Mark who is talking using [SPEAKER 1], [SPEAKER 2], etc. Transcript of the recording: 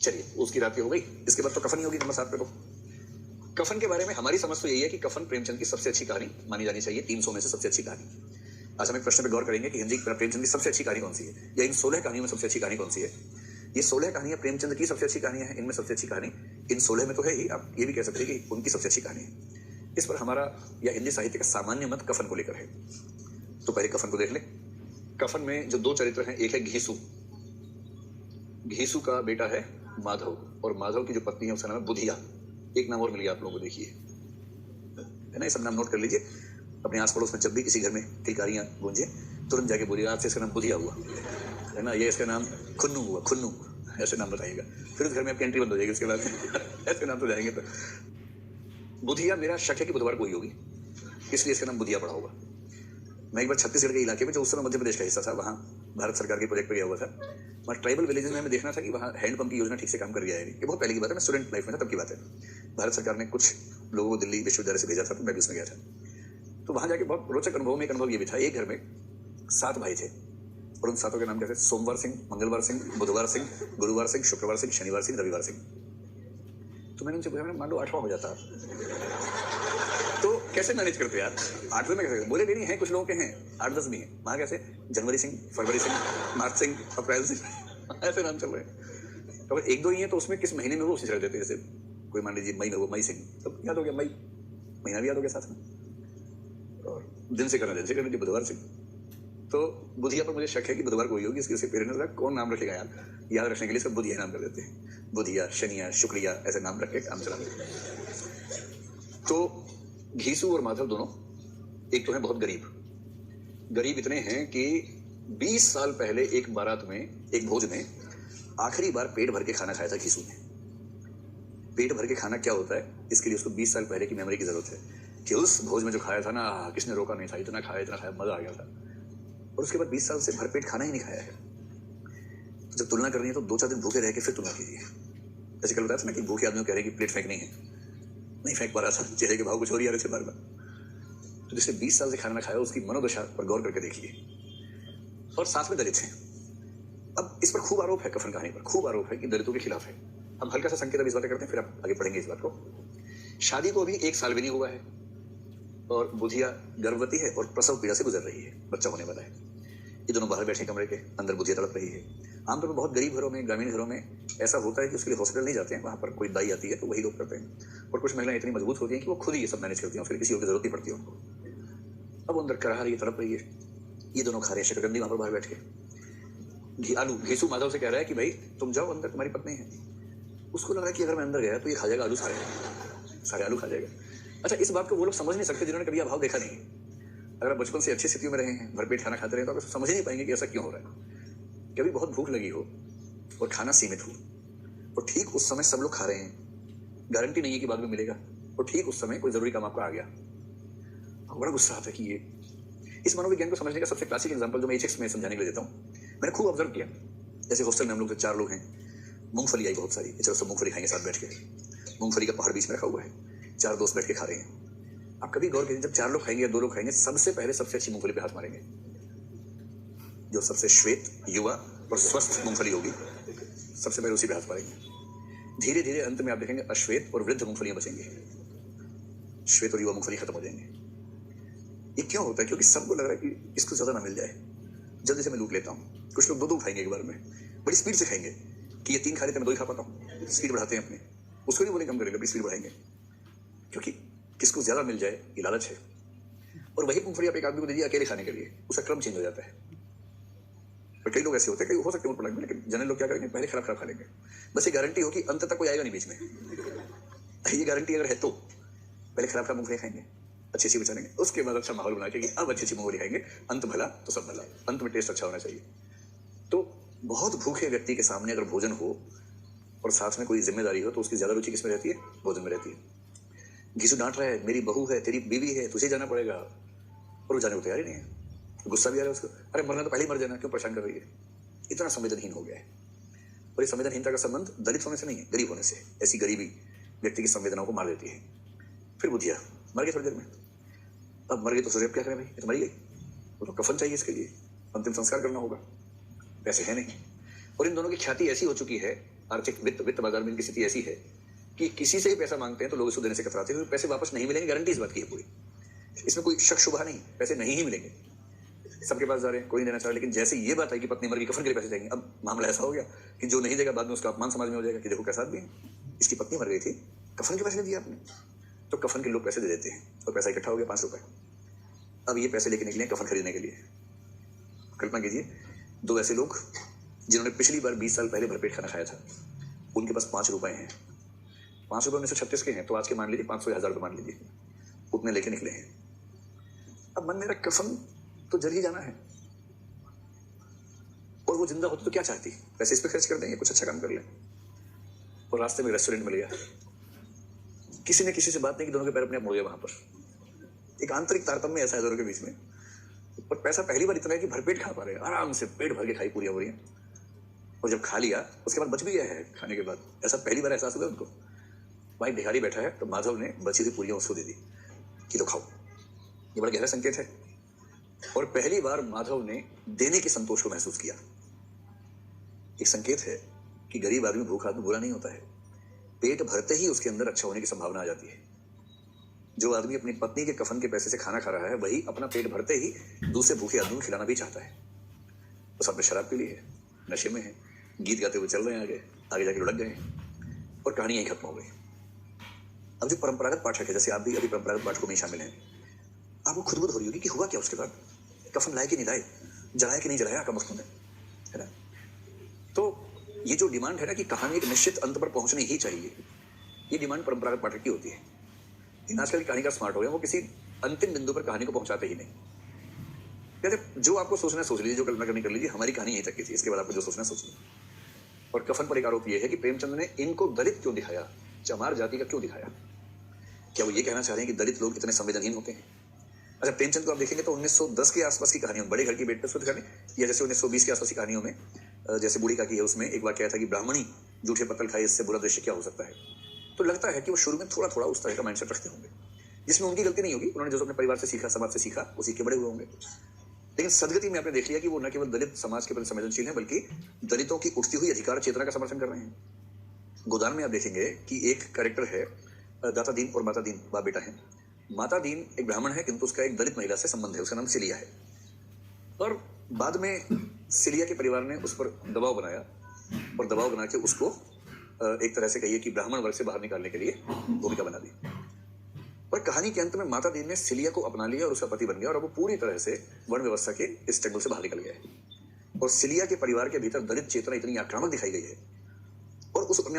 [SPEAKER 1] चलिए, उसकी रात हो गई, इसके बाद तो कफन ही होगी नंबर 7 पे। तो कफन के बारे में हमारी समझ तो यही है कि कफन प्रेमचंद की सबसे अच्छी कहानी मानी जानी चाहिए, 300 में से सबसे अच्छी कहानी। आज हम एक प्रश्न पे गौर करेंगे कि हिंदी प्रेमचंद की सबसे अच्छी कहानी कौन सी है, या इन 16 कहानियों में सबसे अच्छी कहानी कौन सी है। ये 16 कहानियां प्रेमचंद की सबसे अच्छी कहानियां हैं, इनमें सबसे अच्छी कहानी इन 16 में तो है ही, आप ये भी कह सकते हैं कि उनकी सबसे अच्छी कहानी है। इस पर हमारा या हिंदी साहित्य का सामान्य मत कफन को लेकर है। तो पहले कफन को देख ले। कफन में जो 2 चरित्र हैं, एक है घीसू। घीसू का बेटा है माधव, और माधव की जो पत्नी है उसका नाम है बुधिया। एक नाम और मिल गया आप लोगों को, देखिए, है ना, ये सब नाम नोट कर लीजिए अपने आस पड़ोस में। जब भी किसी घर में किलकारियां गूंजे, तुरंत जाके बोलिए आज से इसका नाम बुधिया हुआ, है ना, ये इसका नाम खुन्नू हुआ, खुन्नू, ऐसे नाम बताइएगा। फिर उस घर में आपकी एंट्री बंद हो जाएगी उसके बाद ऐसे नाम तो जाएंगे। तो बुधिया, मेरा शक है कि बुधवार को ही होगी, इसलिए इसका नाम बुधिया पड़ा होगा। मैं एक बार छत्तीसगढ़ के इलाके में, जो उस समय मध्य प्रदेश का हिस्सा था, वहाँ भारत सरकार के प्रोजेक्ट पर गया हुआ था। वहाँ ट्राइबल विलेजेस में हमें देखना था कि वहाँ हैंडपंप की योजना ठीक से काम कर रही है नहीं। ये बहुत पहले की बात है, मैं स्टूडेंट लाइफ में था तब की बात है। भारत सरकार ने कुछ लोगों को दिल्ली विश्वविद्यालय से भेजा था, तो मैं भी उसमें गया था। तो वहाँ जाके बहुत रोचक अनुभव में एक अनुभव ये भी था, एक घर में 7 भाई थे, और उन 7 के नाम क्या थे? सोमवार सिंह, मंगलवार सिंह, बुधवार सिंह, गुरुवार सिंह, शुक्रवार सिंह, शनिवार सिंह, रविवार सिंह। तो मैंने उनसे पूछा, मान लो 8वां हो जाता तो कैसे मैनेज करते यार? 8वें में कैसे? बोले नहीं है, कुछ लोगों के हैं 8-10 भी हैं। वहां कैसे? जनवरी सिंह, फरवरी सिंह, मार्च सिंह, अप्रैल सिंह, ऐसे नाम चल रहे हैं। तो अगर 1-2 ही है तो उसमें किस महीने में वो उसी रख देते हैं। जैसे कोई मान लीजिए मई में वो मई सिंह, तो याद हो गया मई, महीना भी याद हो गया साथ में। और दिन से करना कि बुधवार सिंह। तो बुधिया पर मुझे शक है कि बुधवार को ही होगी, इसके पेरेंट्स का कौन नाम रखेगा यार? याद रखने के लिए सब बुधिया नाम कर देते हैं, बुधिया, शनिया, शुक्रिया, ऐसे नाम रख के काम चला देते हैं। तो घीसू और माधव दोनों एक तो है बहुत गरीब इतने हैं कि 20 साल पहले एक बारात में, एक भोज में आखिरी बार पेट भर के खाना खाया था घीसू ने। पेट भर के खाना क्या होता है, इसके लिए उसको 20 साल पहले की मेमोरी की जरूरत है कि उस भोज में जो खाया था ना, किसने रोका नहीं था, इतना खाया, मजा आ गया था। और उसके बाद 20 साल से भरपेट खाना ही नहीं खाया है। तो जब तुलना करनी है तो 2-4 दिन भूखे रह के फिर तुलना कीजिए। जैसे कल बताया था ना कि भूखे आदमी कह रहे हैं कि प्लेट फेंकनी है, नहीं फेंक पा रहा था, चेहरे के भाव कुछ हो रही आ रहे थे बार बार। तो जिसने 20 साल से खाना ना खाया, उसकी मनोदशा पर गौर करके देखिए। और साथ में दलित हैं। अब इस पर खूब आरोप है, कफन कहानी पर खूब आरोप है कि दलितों के खिलाफ है। हम हल्का सा संकेत अब इस बात करते हैं, फिर आप आगे पढ़ेंगे इस बात को। शादी को अभी 1 साल भी नहीं हुआ है, और बुधिया गर्भवती है और प्रसव पीड़ा से गुजर रही है, बच्चा होने वाला है। ये दोनों बाहर बैठे कमरे के अंदर, बुधिया तड़प रही है। आमतौर पर बहुत गरीब घरों में, ग्रामीण घरों में ऐसा होता है कि उसके लिए हॉस्पिटल नहीं जाते हैं, वहाँ पर कोई दाई आती है तो वही लोग करते हैं। और कुछ महिलाएं इतनी मजबूत होती हैं कि वो खुद ही ये सब मैनेज करती हैं, फिर किसी और की जरूरत नहीं पड़ती उनको। अब अंदर कराह रही है, तड़प रही है। ये दोनों खा रहे हैं शकरकंदी वहाँ पर बाहर बैठ के। आलू घीसू माधव से कह रहा है कि भाई तुम जाओ अंदर, तुम्हारी पत्नी है। उसको लग रहा है कि अगर मैं अंदर गया तो ये खा जाएगा आलू, सारे आलू खा जाएगा। अच्छा, इस बात को वो लोग समझ नहीं सकते जिन्होंने कभी अभाव देखा नहीं। अगर आप बचपन से अच्छी स्थितियों में रहे हैं, भरपेट खाना खाते रहे, तो आप समझ ही नहीं पाएंगे कि ऐसा क्यों हो रहा है। कभी बहुत भूख लगी हो और खाना सीमित हो, और ठीक उस समय सब लोग खा रहे हैं, गारंटी नहीं है कि बाद में मिलेगा, और ठीक उस समय कोई जरूरी काम आपका आ गया, बड़ा गुस्सा आता है कि ये। इस मनोविज्ञान को समझने का सबसे क्लासिक एग्जांपल जो मैं HX में समझाने के लिए देता हूँ, मैंने खूब ऑब्जर्व किया। जैसे हॉस्टल में हम लोग 4 लोग हैं, मूंगफली आई बहुत सारी, चलो सब मूंगफली खाएंगे साथ बैठ के। मूंगफली का पहाड़ बीच में रखा हुआ है, 4 दोस्त बैठ के खा रहे हैं। आप कभी गौर कीजिए, जब 4 लोग खाएंगे या 2 लोग खाएंगे, सबसे पहले सबसे अच्छी मूंगफली पे हाथ मारेंगे। जो सबसे श्वेत, युवा और स्वस्थ मूंगफली होगी, सबसे पहले उसी पे हाथ मारेंगे। धीरे धीरे अंत में आप देखेंगे अश्वेत और वृद्ध मूंगफलियां बचेंगे, श्वेत और युवा मूंगफली खत्म हो जाएंगे। ये क्यों होता है? क्योंकि सबको लग रहा है कि इसको ज्यादा ना मिल जाए, जल्दी से मैं लूट लेता हूँ। कुछ लोग 2-2 खाएंगे एक बार में, बड़ी स्पीड से खाएंगे कि ये 3 खा लेते मैं 2 ही खा पाता हूँ। स्पीड बढ़ाते हैं अपने, उसको नहीं बोलेंगे कम करेंगे, अपनी स्पीड बढ़ाएंगे, क्योंकि किसको ज्यादा मिल जाए ये लालच है। और वही मूंगफली आप एक आदमी को दीजिए अकेले खाने के लिए, उसका क्रम चेंज हो जाता है। पर कई लोग ऐसे होते हैं, कई हो सकते हैं प्रोडक्ट में, लेकिन जनरल लोग क्या करेंगे, पहले खराब खा लेंगे। बस ये गारंटी हो कि अंत तक कोई आएगा नहीं बीच में। ये गारंटी अगर है तो पहले खराब मूंगफली खाएंगे, अच्छी बचा लेंगे, उसके बाद अच्छा माहौल बना के अब अच्छी मूंगफली खाएंगे। अंत भला तो सब भला, अंत में टेस्ट अच्छा होना चाहिए। तो बहुत भूखे व्यक्ति के सामने अगर भोजन हो और साथ में कोई जिम्मेदारी हो, तो उसकी ज्यादा रुचि किसमें रहती है? भोजन में रहती है। घीसू डांट रहा है, मेरी बहू है, तेरी बीवी है, तुझे जाना पड़ेगा, और वो जाने को तैयार ही नहीं है। गुस्सा भी आ रहा है उसको, अरे मरना तो पहले ही मर जाना, क्यों परेशान कर रही है? इतना संवेदनहीन हो गया है। और ये संवेदनहीनता का संबंध दलित होने से नहीं है, गरीब होने से। ऐसी गरीबी व्यक्ति की संवेदनाओं को मार देती है। फिर बुधिया मर गई थोड़ी देर में। अब मर गई तो सोचे क्या करें भाई, ये तो मरी गई, वो तो कफन चाहिए, इसके लिए अंतिम संस्कार करना होगा, पैसे है नहीं। और इन दोनों की ख्याति ऐसी हो चुकी है, आर्थिक वित्त बाजार में इनकी स्थिति ऐसी है कि किसी से ही पैसा मांगते हैं तो लोग इसको देने से कतराते हैं, क्योंकि पैसे वापस नहीं मिलेंगे, गारंटी इस बात की है पूरी। इसमें कोई शक शुबा नहीं, पैसे नहीं ही मिलेंगे। सबके पास जा रहे हैं, कोई नहीं देना चाह रहा। लेकिन जैसे ये बात आई कि पत्नी मर गई, कफन के लिए पैसे चाहिए, अब मामला ऐसा हो गया कि जो नहीं देगा बाद में उसका अपमान समाज में हो जाएगा कि देखो कैसा आदमी है, इसकी पत्नी मर गई थी, कफन के पैसे नहीं दिए आपने। तो कफन के लोग पैसे दे देते हैं और पैसा इकट्ठा हो गया 5 रुपए। अब ये पैसे लेके निकले कफन खरीदने के लिए। कल्पना कीजिए 2 ऐसे लोग जिन्होंने पिछली बार 20 साल पहले भरपेट खाना खाया था, उनके पास 5 रुपए हैं। 5 रुपए 1936 के हैं, तो आज के मान लीजिए 500 या 1000 रुपए मान लीजिए, उतने लेके निकले हैं। अब मन मेरा कफन तो जल ही जाना है, और वो जिंदा होती तो क्या चाहती, पैसे इस पे खर्च कर देंगे, कुछ अच्छा काम कर लें। और रास्ते में रेस्टोरेंट मिल गया, किसी ने किसी से बात नहीं की, दोनों के पैर अपने आप मुड़ गए। वहां पर एक आंतरिक तारतम्य ऐसा है दोनों के बीच में। पर पैसा पहली बार इतना है कि भरपेट खा पा रहे हैं, आराम से पेट भर के खाई पूरी बोरियां, और जब खा लिया उसके बाद बच भी गया है खाने के बाद, ऐसा पहली बार एहसास हुआ उनको। वहीं भिखारी बैठा है तो माधव ने बची हुई पूरियां उसको दे दी कि लो खाओ। ये बड़ा गहरा संकेत है, और पहली बार माधव ने देने के संतोष को महसूस किया। एक संकेत है कि गरीब आदमी, भूखा आदमी बुरा नहीं होता है, पेट भरते ही उसके अंदर अच्छा होने की संभावना आ जाती है। जो आदमी अपनी पत्नी के कफन के पैसे से खाना खा रहा है, वही अपना पेट भरते ही दूसरे भूखे आदमी को खिलाना भी चाहता है। तो सब में शराब पी ली है, नशे में है, गीत गाते हुए चल रहे हैं, आगे जाके लुढ़क गए, और कहानी यही खत्म हो गई। अब जो परंपरागत पाठक है, जैसे आप भी अभी परंपरागत पाठकों में शामिल हैं, आपको खुद बुद्ध हो रही होगी कि हुआ क्या उसके बाद, कफन लाए कि नहीं लाए, जलाया कि नहीं जलाया आपका मकसद है ना। तो ये जो डिमांड है ना कि कहानी एक निश्चित अंत पर पहुंचनी ही चाहिए, ये डिमांड परंपरागत पाठक की होती है। लेकिन आजकल की कहानीकार स्मार्ट हो गया, वो किसी अंतिम बिंदु पर कहानी को पहुंचाते ही नहीं। कहते जो आपको सोचना सोच लीजिए, जो कल्पना करनी कर लीजिए, हमारी कहानी यहीं तक की थी, इसके बाद आपको जो सोचना सोच लीजिए। और कफन पर एक आरोप यह है कि प्रेमचंद ने इनको दलित क्यों दिखाया, चमार जाति का क्यों दिखाया। क्या वो ये कहना चाह रहे हैं कि दलित लोग इतने संवेदनहीन होते हैं। अच्छा, प्रेमचंद को आप देखेंगे तो 1910 के आसपास की कहानियों, बड़े घर की बेटे उसको दिखाने, या जैसे 1920 के आसपास की कहानियों में, जैसे बूढ़ी का की है, उसमें एक वाक्य था कि ब्राह्मणी जूठे पत्तल खाए, इससे बुरा दृश्य क्या हो सकता है। तो लगता है कि वो शुरू में थोड़ा थोड़ा उस तरह का माइंडसेट रखते होंगे, जिसमें उनकी गलती नहीं होगी, उन्होंने जो अपने परिवार से सीखा, समाज से सीखा, वो सीख के बड़े हुए होंगे। लेकिन सदगति में आपने देख लिया कि वो न केवल दलित समाज के प्रति संवेदनशील हैं, बल्कि दलितों की उठती हुई अधिकार चेतना का समर्थन कर रहे हैं। गोदान में आप देखेंगे कि एक कैरेक्टर है, दाता दीन और माता दीन, बाप बेटा है। माता दीन एक ब्राह्मण है, किंतु उसका एक दलित महिला से संबंध है, उसका नाम सिलिया है। और बाद में सिलिया के परिवार ने उस पर दबाव बनाया, और दबाव बना के उसको एक तरह से कहिए कि ब्राह्मण वर्ग से बाहर निकालने के लिए भूमिका बना दी। पर कहानी के अंत में माता दीन ने सिलिया को अपना लिया और उसका पति बन गया, और अब वो पूरी तरह से वर्ण व्यवस्था के इस चंगुल से बाहर निकल गया है। और सिलिया के परिवार के भीतर दलित चेतना इतनी आक्रामक दिखाई गई है, और उस उपन्यास